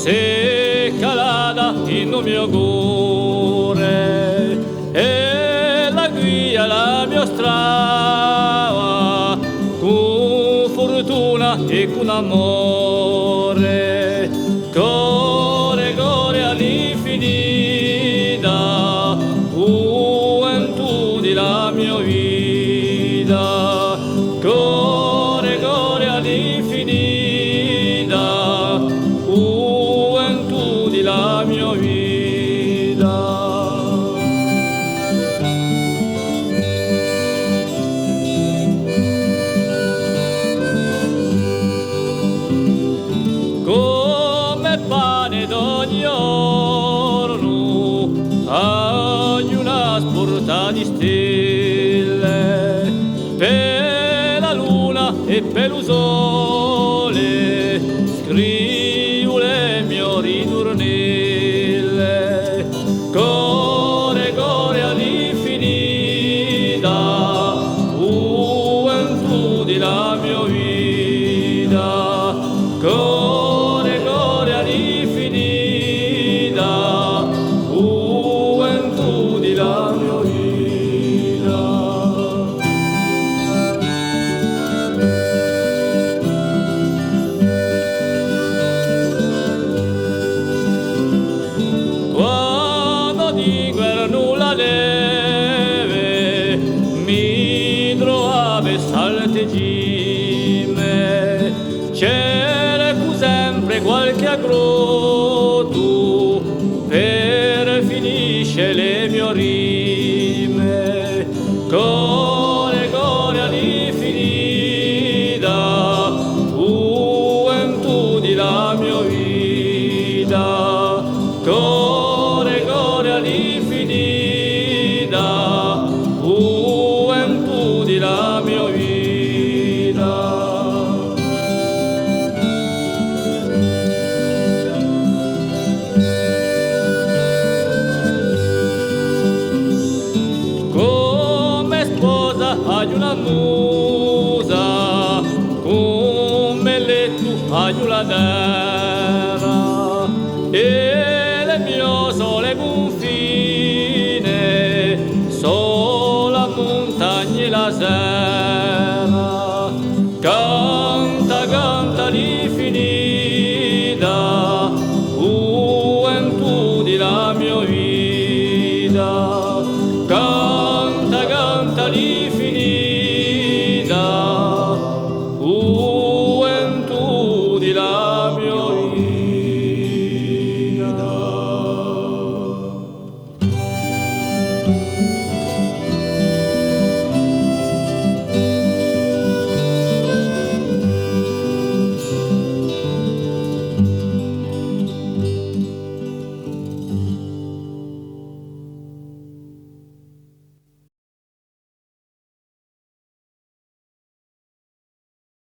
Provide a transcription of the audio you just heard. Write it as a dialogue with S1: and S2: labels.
S1: se calada il mio cuore e la guida la mia strada con fortuna e con amore core core all'infinita juventud la mia vita core core all'infinita juventud la mia vita. Come pane d'ogni giorno hai una sporta di stelle per la luna e per il sole scrivo le mie ritornelle core core all'infinita juventud la mia vita core core all'infinita juventud la mia vita. Quando di guerra la neve mi trovavo saltegime cerco sempre qualche agroto per finisce le mie rime core core all'infinita juventud la mia vita core core all'infinita juventud la mia vita. Come sposa hai una musa, come letto hai una